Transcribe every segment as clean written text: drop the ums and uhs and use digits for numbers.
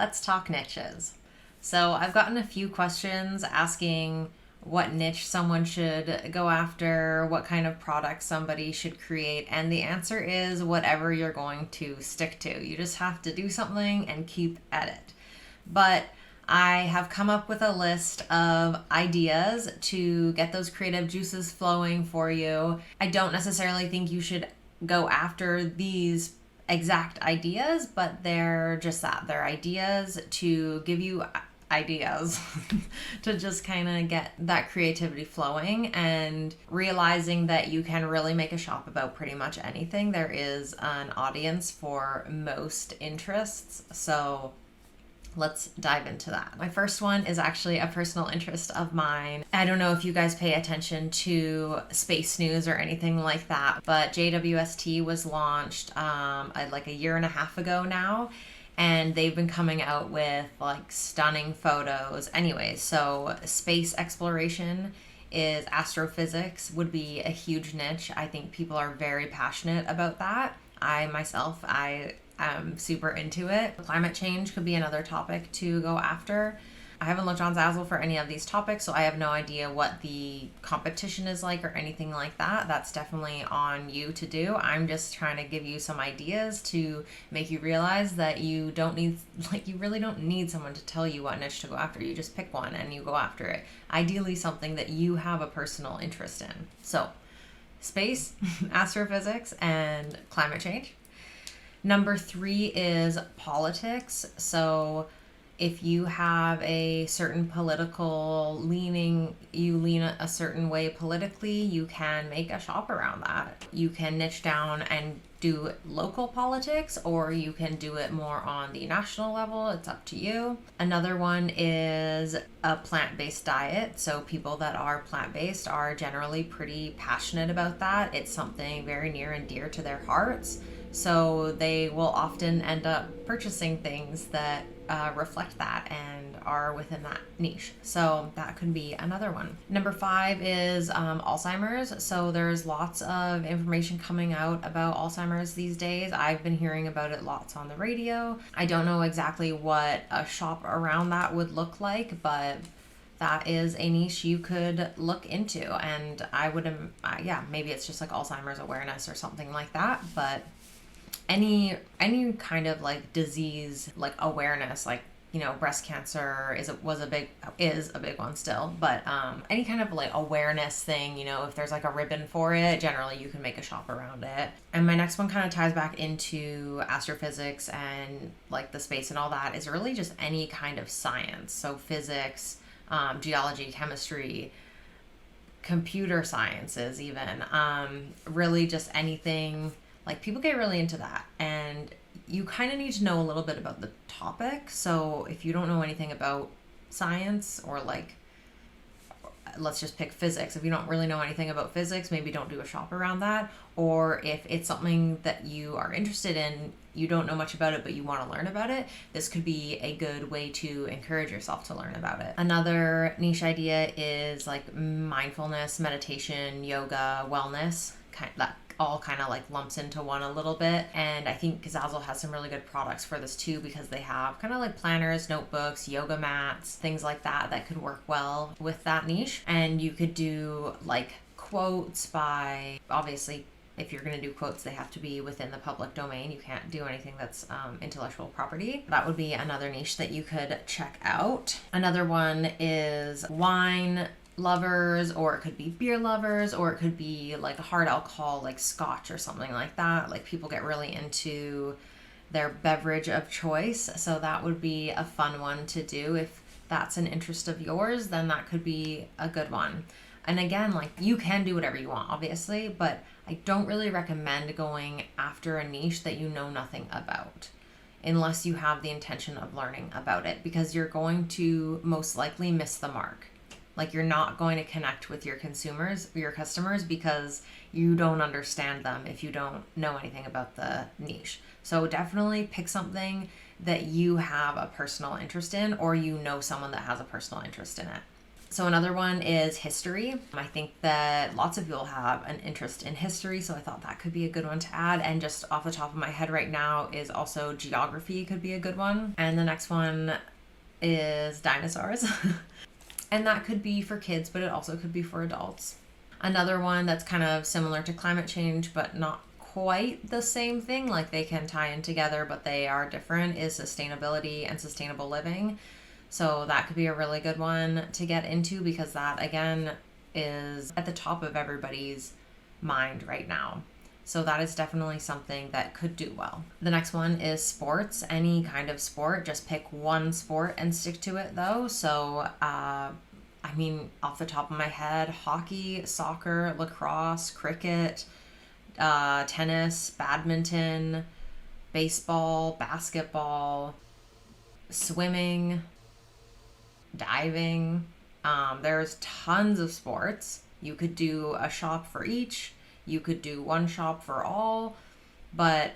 Let's talk niches. So I've gotten a few questions asking what niche someone should go after, what kind of product somebody should create, and the answer is whatever you're going to stick to. You just have to do something and keep at it. But I have come up with a list of ideas to get those creative juices flowing for you. I don't necessarily think you should go after these exact ideas, but they're just that. They're ideas to give you ideas to just kind of get that creativity flowing and realizing that you can really make a shop about pretty much anything. There is an audience for most interests. So let's dive into that. My first one is actually a personal interest of mine. I don't know if you guys pay attention to space news or anything like that, but JWST was launched like a year and a half ago now, and they've been coming out with like stunning photos. Anyway, so space exploration is astrophysics would be a huge niche. I think people are very passionate about that. I am super into it. Climate change could be another topic to go after. I haven't looked on Zazzle for any of these topics, so I have no idea what the competition is like or anything like that. That's definitely on you to do. I'm just trying to give you some ideas to make you realize that you really don't need someone to tell you what niche to go after. You just pick one and you go after it. Ideally something that you have a personal interest in. So, space, astrophysics, and climate change. Number 3 is politics. So if you have a certain political leaning, you lean a certain way politically, you can make a shop around that. You can niche down and do local politics, or you can do it more on the national level. It's up to you. Another one is a plant-based diet. So people that are plant-based are generally pretty passionate about that. It's something very near and dear to their hearts. So they will often end up purchasing things that reflect that and are within that niche. So that could be another one. Number 5 is Alzheimer's. So there's lots of information coming out about Alzheimer's these days. I've been hearing about it lots on the radio. I don't know exactly what a shop around that would look like, but that is a niche you could look into. And I would, maybe it's just like Alzheimer's awareness or something like that, but any kind of like disease like awareness, like, you know, breast cancer is a big one still, but any kind of like awareness thing, you know, if there's like a ribbon for it, generally you can make a shop around it. And my next one kind of ties back into astrophysics and like the space and all that, is really just any kind of science. So physics, geology, chemistry, computer sciences, even really just anything. Like, people get really into that, and you kind of need to know a little bit about the topic. So if you don't know anything about science, or like, let's just pick physics. If you don't really know anything about physics, maybe don't do a shop around that. Or if it's something that you are interested in, you don't know much about it, but you want to learn about it, this could be a good way to encourage yourself to learn about it. Another niche idea is like mindfulness, meditation, yoga, wellness, that all kind of like lumps into one a little bit. And I think Zazzle has some really good products for this too, because they have kind of like planners, notebooks, yoga mats, things like that could work well with that niche. And you could do like quotes by, obviously, if you're going to do quotes, they have to be within the public domain. You can't do anything that's intellectual property. That would be another niche that you could check out. Another one is wine lovers, or it could be beer lovers, or it could be like a hard alcohol like scotch or something like that. Like, people get really into their beverage of choice, so that would be a fun one to do. If that's an interest of yours, then that could be a good one. And again, like, you can do whatever you want, obviously, but I don't really recommend going after a niche that you know nothing about, unless you have the intention of learning about it, because you're going to most likely miss the mark. Like, you're not going to connect with your customers, because you don't understand them if you don't know anything about the niche. So definitely pick something that you have a personal interest in, or you know someone that has a personal interest in it. So another one is history. I think that lots of people have an interest in history, so I thought that could be a good one to add. And just off the top of my head right now is also geography could be a good one. And the next one is dinosaurs. And that could be for kids, but it also could be for adults. Another one that's kind of similar to climate change, but not quite the same thing, like they can tie in together, but they are different, is sustainability and sustainable living. So that could be a really good one to get into, because that, again, is at the top of everybody's mind right now. So that is definitely something that could do well. The next one is sports, any kind of sport. Just pick one sport and stick to it, though. So, I mean, off the top of my head, hockey, soccer, lacrosse, cricket, tennis, badminton, baseball, basketball, swimming, diving. There's tons of sports. You could do a shop for each. You could do one shop for all, but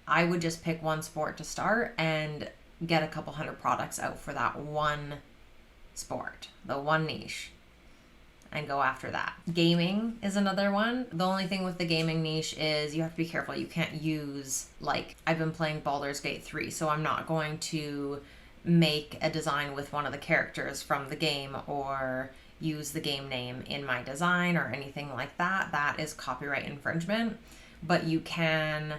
I would just pick one sport to start and get a couple hundred products out for that one sport, the one niche, and go after that. Gaming is another one. The only thing with the gaming niche is you have to be careful. You can't use, like, I've been playing Baldur's Gate 3, so I'm not going to make a design with one of the characters from the game or use the game name in my design or anything like that. That is copyright infringement. But you can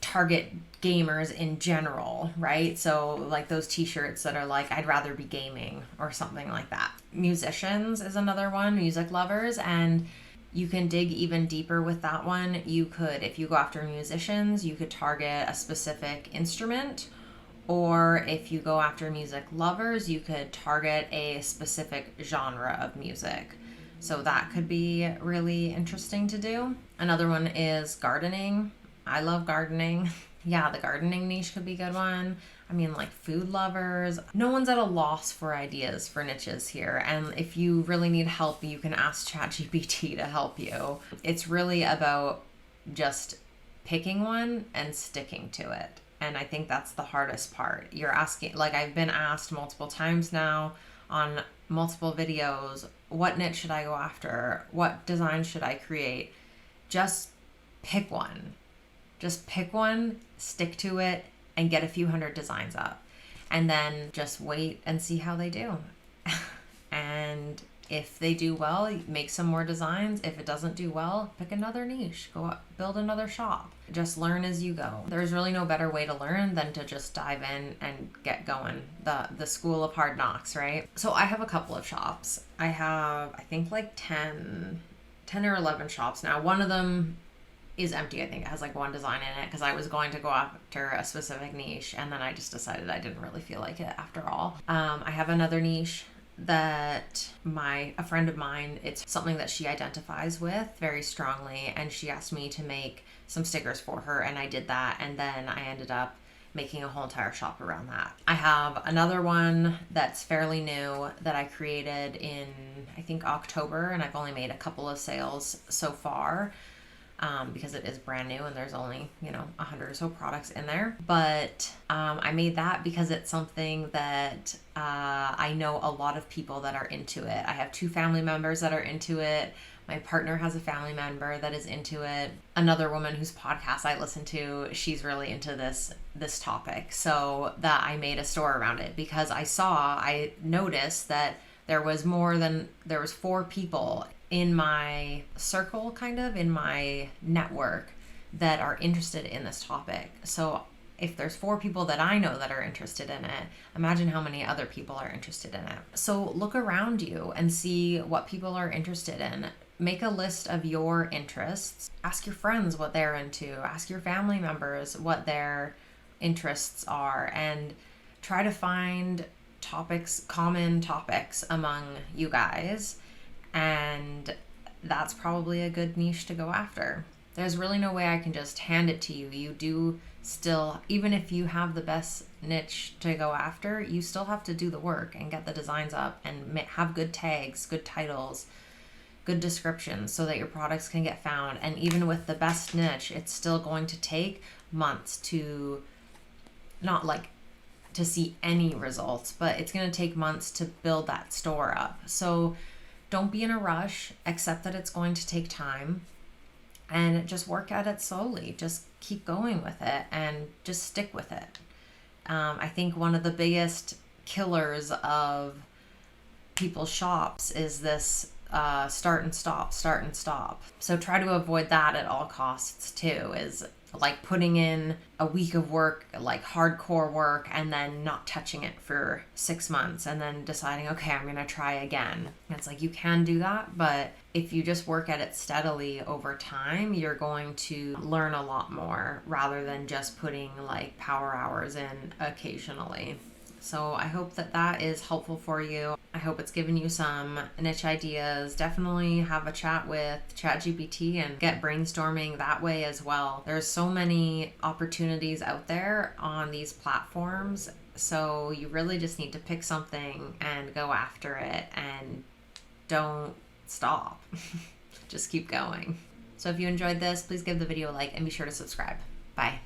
target gamers in general, right? So like those t-shirts that are like, I'd rather be gaming, or something like that. Musicians is another one, music lovers, and you can dig even deeper with that one. You could, if you go after musicians, you could target a specific instrument, or if you go after music lovers, you could target a specific genre of music. So that could be really interesting to do. Another one is gardening. I love gardening. Yeah, the gardening niche could be a good one. I mean, like food lovers. No one's at a loss for ideas for niches here. And if you really need help, you can ask ChatGPT to help you. It's really about just picking one and sticking to it. And I think that's the hardest part. You're asking, like I've been asked multiple times now on multiple videos, what niche should I go after? What design should I create? Just pick one. Just pick one, stick to it, and get a few hundred designs up. And then just wait and see how they do. And if they do well, make some more designs. If it doesn't do well, pick another niche. Go out, build another shop. Just learn as you go. There's really no better way to learn than to just dive in and get going. The school of hard knocks, right? So I have a couple of shops. I have, I think, like 10 or 11 shops now. One of them is empty. I think it has like one design in it, because I was going to go after a specific niche, and then I just decided I didn't really feel like it after all. I have another niche that a friend of mine, it's something that she identifies with very strongly, and she asked me to make some stickers for her, and I did that, and then I ended up making a whole entire shop around that. I have another one that's fairly new that I created in, I think, October, and I've only made a couple of sales so far. Because it is brand new and there's only, 100 or so products in there. But I made that because it's something that I know a lot of people that are into it. I have 2 family members that are into it. My partner has a family member that is into it. Another woman whose podcast I listen to, she's really into this topic. So that I made a store around it, because I noticed that there was 4 people in my circle, kind of in my network, that are interested in this topic. So if there's 4 people that I know that are interested in it, imagine how many other people are interested in it. So look around you and see what people are interested in. Make a list of your interests. Ask your friends what they're into. Ask your family members what their interests are, and try to find common topics among you guys. And that's probably a good niche to go after. There's really no way I can just hand it to you. You do still, even if you have the best niche to go after, you still have to do the work and get the designs up and have good tags, good titles, good descriptions, so that your products can get found. And even with the best niche, it's still going to take months to, not like to see any results, but it's going to take months to build that store up. So don't be in a rush, accept that it's going to take time, and just work at it slowly. Just keep going with it and just stick with it. I think one of the biggest killers of people's shops is this start and stop, start and stop. So try to avoid that at all costs too, is like putting in a week of work, like hardcore work, and then not touching it for 6 months and then deciding, okay, I'm gonna try again. And it's like, you can do that, but if you just work at it steadily over time, you're going to learn a lot more rather than just putting like power hours in occasionally. So I hope that that is helpful for you. I hope it's given you some niche ideas. Definitely have a chat with ChatGPT and get brainstorming that way as well. There's so many opportunities out there on these platforms. So you really just need to pick something and go after it and don't stop. Just keep going. So if you enjoyed this, please give the video a like and be sure to subscribe. Bye.